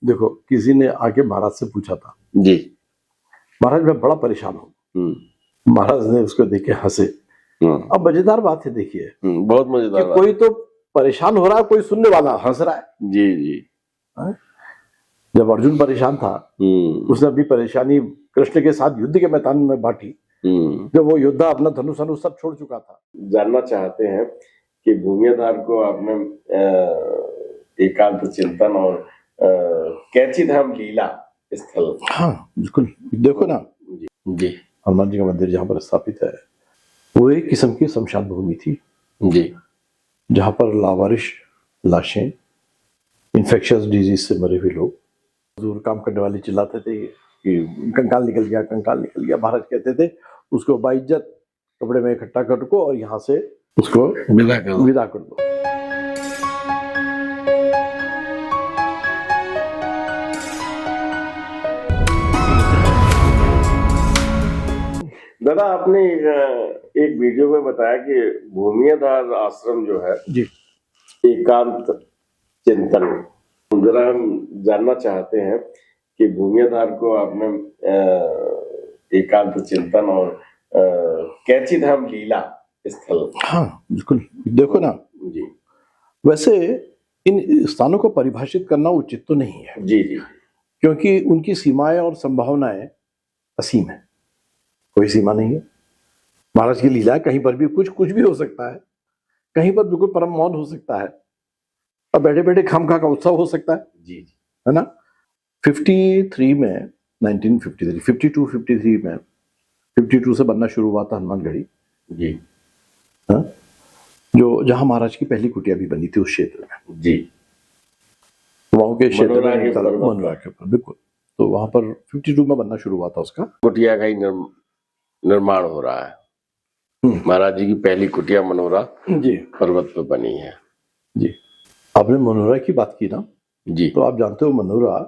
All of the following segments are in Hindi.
देखो किसी ने आके महाराज से पूछा था, जी। महाराज मैं बड़ा परेशान हूँ। महाराज ने उसको देख के हंसे। अब मजेदार बात है, देखिए बहुत मजेदार कि बात कोई तो परेशान हो रहा है, कोई सुनने वाला हंस रहा है। जी जी। जब अर्जुन परेशान था उसने अपनी परेशानी कृष्ण के साथ युद्ध के मैदान में बांटी। जब वो योद्धा अपना धनुष अनुष सब छोड़ चुका था। जानना चाहते हैं कि भूमियाधार को आपने एकांत चिंतन और कैची धाम लीला स्थल। हाँ बिल्कुल, देखो ना जी। हनुमान जी का मंदिर जहाँ पर स्थापित है वो एक किस्म की शमशान भूमि थी जी, जहाँ पर लावारिश लाशें, इन्फेक्शियस डिजीज से मरे हुए लोग, मजदूर काम करने वाले चिल्लाते थे कि कंकाल निकल गया, कंकाल निकल गया। महाराज कहते थे उसको बाइज्जत कपड़े में इकट्ठा कर को और यहाँ से उसको विदा कर दो। दादा आपने एक वीडियो में बताया कि भूमियाधार आश्रम जो है जी एकांत चिंतन, जरा हम जानना चाहते हैं कि भूमियाधार को आपने एकांत चिंतन और कैची धाम लीला स्थल। हाँ बिल्कुल, देखो ना जी। वैसे इन स्थानों को परिभाषित करना उचित तो नहीं है। जी जी। क्योंकि उनकी सीमाएं और संभावनाएं असीम है, कोई सीमा नहीं है। महाराज की लीला कहीं पर भी कुछ भी हो सकता है, कहीं पर बिल्कुल परम मौन हो सकता है और बैठे बैठे खामखा का उत्सव हो सकता है। जी जी, है ना। 53 में 1953 52 53 में 52 से बनना शुरू हुआ था हनुमानगढ़ी जी। हाँ? जो जहां महाराज की पहली कुटिया भी बनी थी उस क्षेत्र में। जी, वहां के क्षेत्र मनोरा में के ऊपर। मनोरा के ऊपर बिल्कुल। तो वहां पर 52 में बनना शुरू हुआ था उसका। कुटिया का ही निर्माण हो रहा है। महाराज जी की पहली कुटिया मनोरा जी पर्वत पे बनी है। जी। आपने मनोरा की बात की ना जी। तो आप जानते हो मनोरा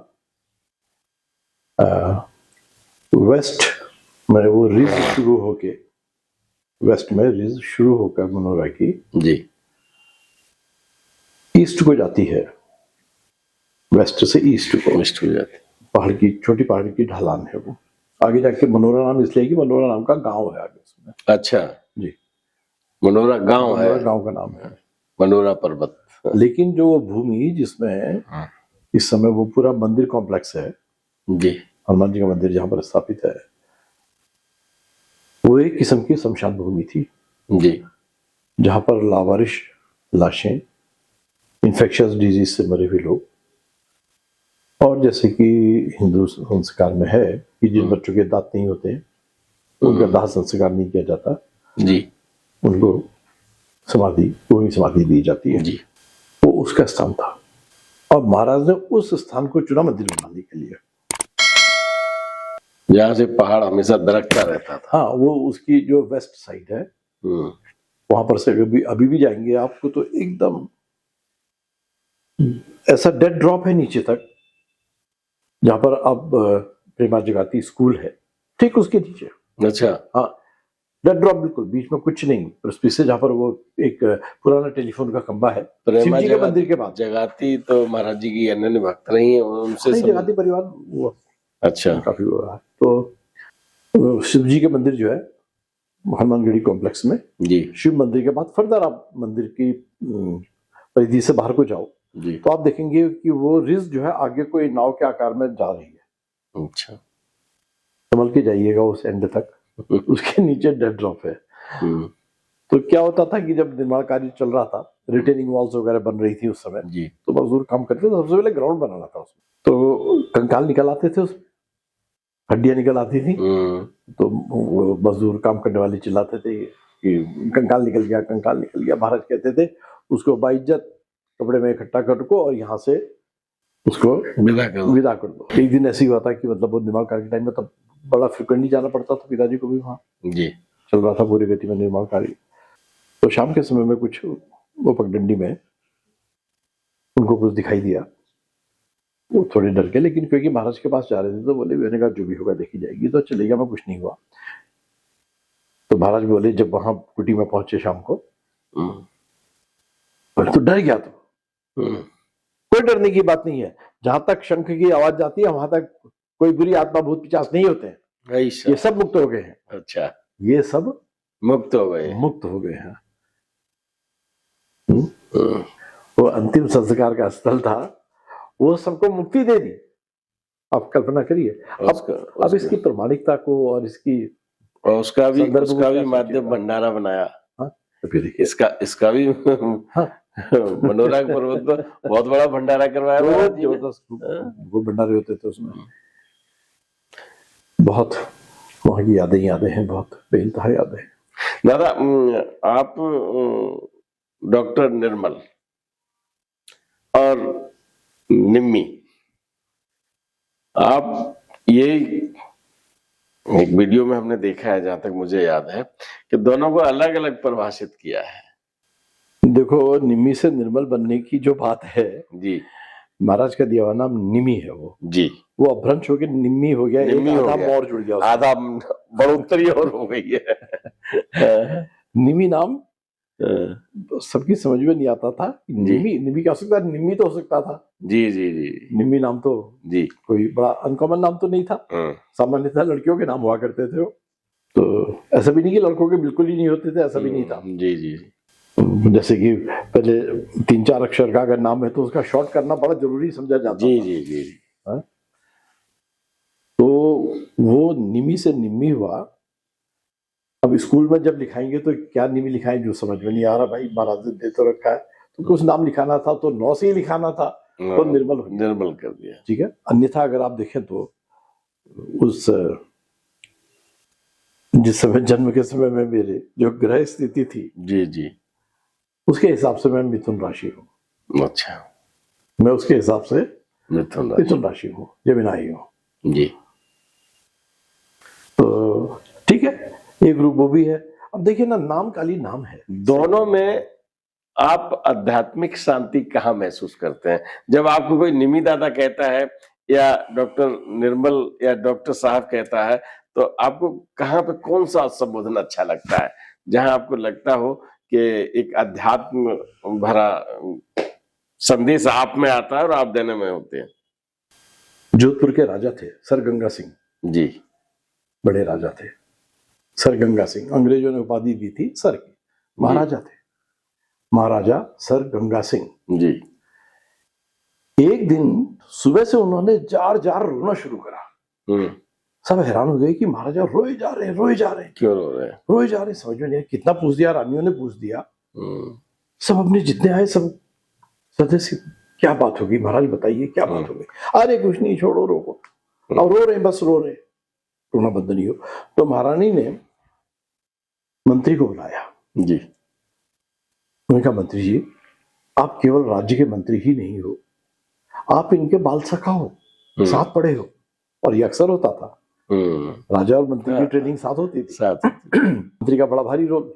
वेस्ट में वो रिज शुरू होके, वेस्ट में रिज शुरू होकर मनोरा की जी ईस्ट को जाती है, वेस्ट से ईस्ट को मिस्ट हो जाती। पहाड़ की छोटी पहाड़ की ढलान है वो। आगे जाके मनोरा नाम इसलिए कि मनोरा नाम का गांव है आगे उसमें। अच्छा जी, मनोरा गांव है, गांव का नाम है मनोरा पर्वत। लेकिन जो वो भूमि जिसमें इस समय वो पूरा मंदिर कॉम्प्लेक्स है जी, हनुमान जी का मंदिर जहां पर स्थापित है, वो एक किस्म की शमशान भूमि थी जी, जहां पर लावारिश लाशें, इन्फेक्शियस डिजीज से मरे हुए लोग, और जैसे कि हिंदू संस्कार में है कि जिन बच्चों के दांत नहीं होते उनका दाह संस्कार नहीं किया जाता, जी, उनको समाधि दी जाती है। जी। वो उसका स्थान था और महाराज ने उस स्थान को चुना मंदिर बनाने के लिए। जहाँ से पहाड़ हमेशा दरकता रहता था। हाँ, वो उसकी जो वेस्ट साइड है वहां पर से अभी भी जाएंगे आपको तो एकदम ऐसा डेड ड्रॉप है नीचे तक, जहां पर अब प्रेमा जगाती स्कूल है ठीक उसके नीचे। अच्छा। हाँ, डेड ड्रॉप बिल्कुल बीच में कुछ नहीं, पृथ्वी से जहां पर वो एक पुराना टेलीफोन का खंबा है शिव जी के मंदिर के बाद। जगाती तो महाराज जी की अनन्य भक्त नहीं है, उनसे जगाती परिवार वो अच्छा काफी हो रहा है। तो शिव जी के मंदिर जो है हनुमानगढ़ी कॉम्प्लेक्स में जी, शिव मंदिर के बाद फर्दर आप मंदिर की परिधि से बाहर को जाओ जी, तो आप देखेंगे कि वो रिज जो है आगे कोई नाव के आकार में जा रही है। अच्छा, संभल के जाइएगा उस एंड तक, उसके नीचे डेड ड्रॉप है। तो क्या होता था कि जब निर्माण कार्य चल रहा था, रिटेनिंग वॉल्स वगैरह बन रही थी उस समय जी, तो मजदूर काम करते थे, सबसे पहले ग्राउंड बनाना था उसमें। तो कंकाल निकल आते थे, उसमें हड्डियां निकल आती थी। तो वो मजदूर काम करने वाले चिल्लाते थे कि कंकाल निकल गया, कंकाल निकल गया। महाराज कहते थे उसको बाइज्जत कपड़े में इकट्ठा कर को और यहाँ से उसको विदा कर दो। एक दिन ऐसी हुआ था कि मतलब वो निर्माण कार्य के टाइम में तब बड़ा फ्रिक्वेंटली जाना पड़ता था पिताजी को भी, वहाँ जी, चल रहा था पूरी गति में निर्माण कार्य। तो शाम के समय में कुछ वो पगडंडी में उनको कुछ दिखाई दिया, वो थोड़े डर गए, लेकिन क्योंकि महाराज के पास जा रहे थे तो बोले मैंने कहा जो भी होगा देखी जाएगी। तो चलेगा में कुछ नहीं हुआ। तो महाराज बोले जब वहां कुटी में पहुंचे शाम को, बोले तो डर गया तो कोई डरने की बात नहीं है, जहां तक शंख की आवाज जाती है वहां तक कोई बुरी आत्मा भूत पिशाच नहीं होते हैं। ऐसा। ये सब मुक्त हो गए हैं। अच्छा, ये सब मुक्त हो गए। मुक्त हो गए हैं। वो अंतिम संस्कार का स्थल था, वो सबको मुक्ति दे दी। आप कल्पना करिए। अब इसकी प्रामाणिकता को और इसकी और उसका भी संदर्भ को क्या माध्यम सोचिएगा? भंडारा बनाया। हाँ, तो फिर देखिए। इसका भी हाँ, मनोरंग पर्वत पर बहुत बड़ा भंडारा करवाया तो महाराज जी ने। जबरदस्त वो भंडारे होते थे उसमें। बहुत वहां की यादें हैं, बहुत बेइंतहा यादें हैं। दादा, आप डॉक्टर निर्मल और निम्मी, आप ये एक वीडियो में हमने देखा है, जहां तक मुझे याद है, कि दोनों को अलग अलग परिभाषित किया है। देखो, निम्मी से निर्मल बनने की जो बात है जी, महाराज का दिया हुआ नाम निमी है वो जी, वो अपभ्रंश हो गया, निम्मी हो गया, एक आधा मोर जुड़ गया, आधा बढ़ोतरी और हो गई है। निमी नाम सबकी समझ में नहीं आता था। निमी क्या हो सकता है, निम्मी तो हो सकता था। जी जी जी, निम्मी नाम तो जी कोई बड़ा अनकॉमन नाम तो नहीं था। सामान्यतः लड़कियों के नाम हुआ करते थे वो, तो ऐसा भी नहीं कि लड़कों के बिल्कुल ही नहीं होते थे, ऐसा भी नहीं था। जी जी, जैसे कि पहले 3-4 अक्षर का अगर नाम है तो उसका शॉर्ट करना बड़ा जरूरी समझा जाता जी था। जी जी। तो वो निमी से निम्मी हुआ। अब स्कूल में जब लिखाएंगे तो क्या निमी लिखाएं, जो समझ में नहीं आ रहा, भाई महाराज ने दे तो रखा है, तो कुछ नाम लिखाना था तो 9 से ही लिखाना था, तो निर्मल कर दिया। ठीक है। अन्यथा अगर आप देखें तो उस जिस समय जन्म के समय में मेरे जो ग्रह स्थिति थी जी जी, उसके हिसाब से मैं मिथुन राशि हूँ। अच्छा, मैं उसके हिसाब से मिथुन राशि हूँ, जमिनाई हूँ जी। तो ठीक है, एक ग्रुप वो भी है। अब देखिए ना, नाम काली नाम है। दोनों में आप आध्यात्मिक शांति कहाँ महसूस करते हैं? जब आपको कोई निमी दादा कहता है या डॉक्टर निर्मल या डॉक्टर साहब कहता है, तो आपको कहाँ पे कौन सा संबोधन अच्छा लगता है, जहां आपको लगता हो कि एक अध्यात्म भरा संदेश आप में आता है और आप देने में होते हैं? जोधपुर के राजा थे सर गंगा सिंह जी, बड़े राजा थे सर गंगा सिंह। अंग्रेजों ने उपाधि दी थी सर की, महाराजा थे, महाराजा सर गंगा सिंह जी। एक दिन सुबह से उन्होंने जार जार रोना शुरू करा। सब हैरान हो गए कि महाराजा रोए जा रहे हैं। क्यों रो रहे हैं? रोए जा रहे हैं, समझ में नहीं आया। कितना पूछ दिया, रानियों ने पूछ दिया, सब अपने जितने आए सब सदस्य, क्या बात होगी महाराज, बताइए क्या बात होगी। अरे कुछ नहीं, छोड़ो, रोको। अब रो रहे, बस रो रहे, रोना बंद नहीं हो। तो महारानी ने मंत्री को बुलाया जी। उन्होंने कहा, मंत्री जी, आप केवल राज्य के मंत्री ही नहीं हो, आप इनके बाल सखा हो, साथ पढ़े हो। और ये अक्सर होता था, राजा और मंत्री की ट्रेनिंग साथ होती थी। मंत्री का बड़ा भारी रोल।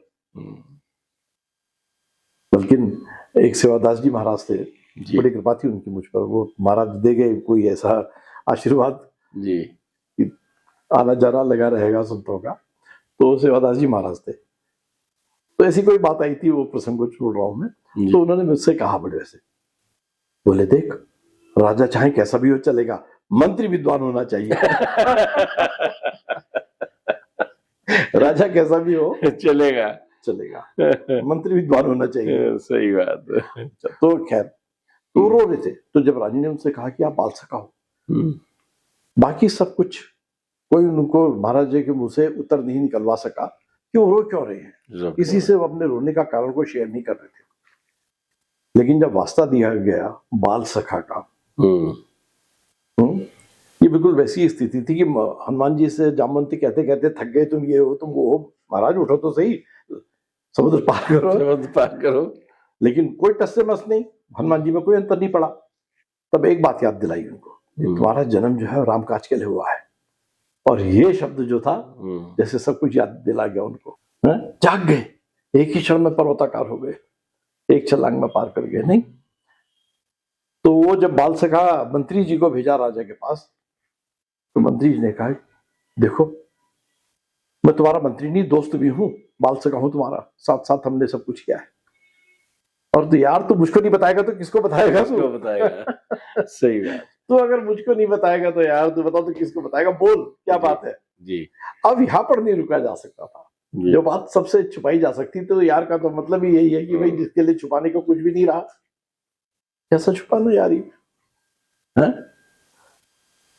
बल्कि एक सेवादास जी महाराज थे, बड़ी कृपा थी उनकी मुझ पर, वो महाराज दे गए कोई ऐसा आशीर्वाद जी, आना जाना लगा रहेगा संतों का। तो सेवादास जी महाराज थे, तो ऐसी कोई बात आई थी, वो प्रसंग को छोड़ रहा हूं मैं। तो उन्होंने मुझसे कहा बड़े वैसे, बोले, देख, राजा चाहे कैसा भी हो चलेगा, मंत्री विद्वान होना चाहिए। राजा कैसा भी हो चलेगा, मंत्री विद्वान होना चाहिए। सही बात है। तो खैर, तो रो रहे थे। तो जब रानी ने उनसे कहा कि आप बाल सका हो, बाकी सब कुछ कोई उनको महाराज जी के मुंह से उत्तर नहीं निकलवा सका कि वो रो क्यों रहे हैं, किसी से अपने रोने का कारण को शेयर नहीं कर रहे थे। लेकिन जब वास्ता दिया गया बाल सखा का, ये बिल्कुल वैसी स्थिति थी कि हनुमान जी से जामवंती कहते कहते थक गए, तुम ये हो तुम वो हो, महाराज उठो तो सही, समुद्र पार करो। लेकिन कोई टस से मस नहीं, हनुमान जी में कोई अंतर नहीं पड़ा। तब एक बात याद दिलाई उनको, तुम्हारा जन्म जो है राम काज के लिए हुआ है। और ये शब्द जो था, जैसे सब कुछ याद दिला गया उनको। जाग गए, एक ही क्षण में पर्वताकार हो गए, एक छलांग में पार कर गए। नहीं तो वो जब बाल सखा मंत्री जी को भेजा राजा के पास, तो मंत्री जी ने कहा, देखो, मैं तुम्हारा मंत्री नहीं, दोस्त भी हूं, बाल सखा हूं तुम्हारा, साथ साथ हमने सब कुछ किया है। और तो यार, तू मुझको नहीं बताएगा तो किसको बताएगा? सही बात। तू अगर मुझको नहीं बताएगा तो यार तू बता, तो किसको बताएगा, बोल क्या जी। बात है। जी अब यहाँ पर नहीं रुका जा सकता था, जी जो बात सबसे छुपाई जा सकती, तो यार का तो मतलब ही यही है कि भाई जिसके लिए छुपाने को कुछ भी नहीं रहा, कैसा छुपाना यार ये, हैं?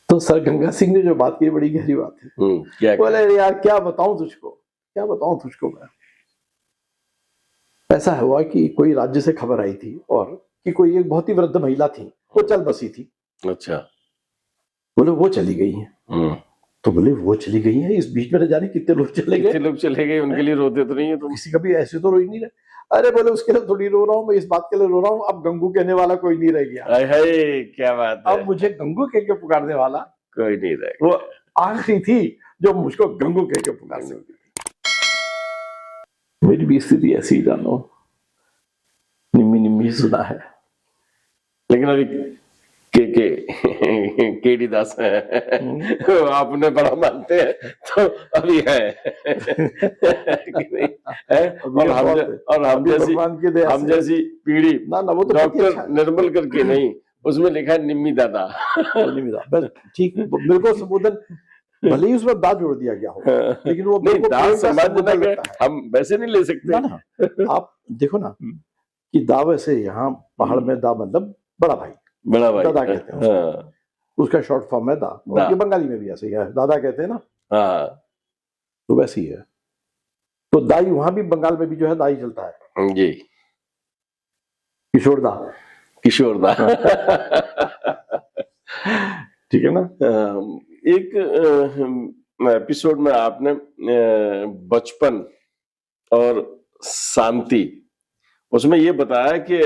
तो सर गंगा सिंह ने जो बात की बड़ी गहरी बात है। क्या बोले यार क्या बताऊं तुझको मैं। ऐसा हुआ कि कोई राज्य से खबर आई थी और कि कोई एक बहुत ही वृद्ध महिला थी, वो चल बसी थी। अच्छा। बोले वो चली गई है। तो बोले वो चली गई है, इस बीच में न जाने कितने लोग चले गए, कितने लोग चले गए, उनके लिए रोते तो नहीं है तुम? किसी का भी ऐसे तो रो ही नहीं रहे। अरे बोले उसके लिए थोड़ी रो रहा हूँ मैं, इस बात के लिए रो रहा हूँ, अब गंगू कहने वाला कोई नहीं रह गया। हाय हाय, क्या बात है, अब मुझे गंगू कह के पुकारने वाला कोई नहीं रह वो आखिरी थी जो मुझको गंगू कह के पुकार सकती थी। मेरी भी स्थिति ऐसी ही जानो, निम्मी निम्मी सुना है। लेकिन अभी केडी दास है, आपने बड़ा मानते हैं तो अभी है कि नहीं है? और हम जैसी पीढ़ी ना वो तो डॉक्टर निर्मल करके नहीं, उसमें लिखा है निम्मी दादा। बस ठीक, मेरे को संबोधन भले ही उसमें दाद जोड़ दिया गया हो, लेकिन वो नहीं, दाद सम्मान हम वैसे नहीं ले सकते ना। आप देखो ना कि दा वैसे यहाँ पहाड़ में दा मतलब बड़ा भाई दादा कहते हैं उसका शॉर्ट फॉर्म है दा। और बंगाली में भी ऐसे ही है, दादा कहते हैं ना, तो वैसे ही है। तो दाई वहां भी बंगाल में भी जो है दाई चलता है जी, किशोर दा ठीक है ना। एक एपिसोड में आपने बचपन और शांति, उसमें ये बताया कि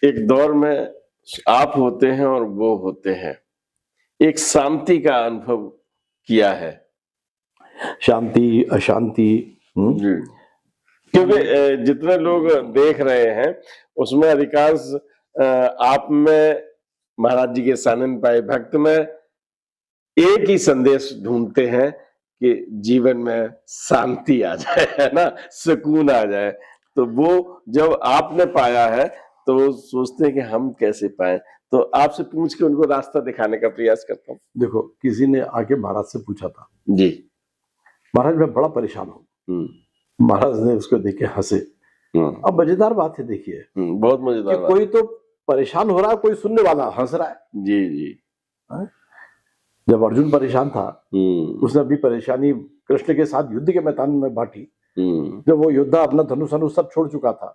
एक दौर में आप होते हैं और वो होते हैं, एक शांति का अनुभव किया है। शांति अशांति क्योंकि जितने लोग देख रहे हैं उसमें अधिकांश आप में, महाराज जी के सानंद पाए भक्त में एक ही संदेश ढूंढते हैं कि जीवन में शांति आ जाए, है ना, सुकून आ जाए। तो वो जब आपने पाया है तो सोचते हैं कि हम कैसे पाए, तो आपसे पूछ के उनको रास्ता दिखाने का प्रयास करता हूँ। देखो, किसी ने आके महाराज से पूछा था जी, महाराज मैं बड़ा परेशान हूँ। महाराज ने उसको देख के हंसे। अब मजेदार बात है, देखिए बहुत मजेदार बात, कोई तो परेशान हो रहा है, कोई सुनने वाला हंस रहा है। जी जी। जब अर्जुन परेशान था उसने अपनी परेशानी कृष्ण के साथ युद्ध के मैदान में बांटी। जब वो योद्धा अपना धनुष अनुष सब छोड़ चुका था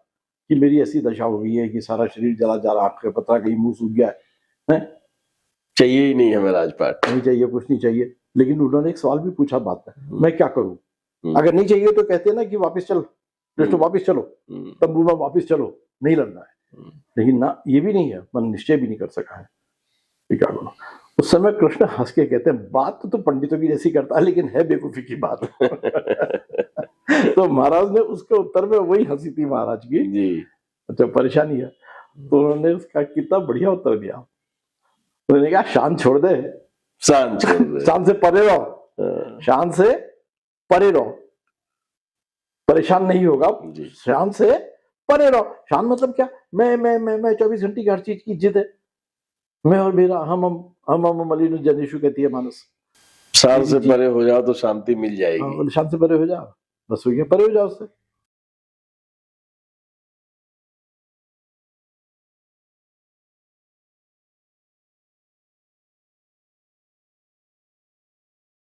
कि मेरी ऐसी दशा हो गई है कि सारा शरीर जला जा रहा, आंख पतरा गई, मुंह सूख गया है, चाहिए ही नहीं हमें राजपाट, नहीं चाहिए, कुछ नहीं चाहिए। लेकिन उन्होंने एक सवाल भी पूछा बाद में, मैं क्या करूं? अगर नहीं चाहिए तो कहते हैं ना कि वापस चलो, कृष्ण वापस चलो, तंबू में वापस चलो, नहीं लड़ना है। लेकिन ना, ये भी नहीं है, मन निश्चय भी नहीं कर सका है, क्या करो। उस समय कृष्ण हंस के कहते हैं, बात तो पंडितों की जैसी करता है लेकिन है बेवकूफी की बात। तो महाराज ने उसके उत्तर में वही हंसी थी महाराज की जी, अच्छा परेशानी है। तो उन्होंने उसका कितना बढ़िया उत्तर दिया। उन्होंने कहा शान छोड़ दे, शान से परे रहो, शान से परे रहो, परेशान नहीं होगा, शान से परे रहो। शान मतलब क्या? मैं 24 घंटे की हर चीज की जिद है, मैं और मेरा हम मलिन जनेशु कहती है मानस। शान से परे हो जाओ तो शांति मिल जाएगी। शान से परे हो जाओ, बस हो गया, परे हो जाओ उससे।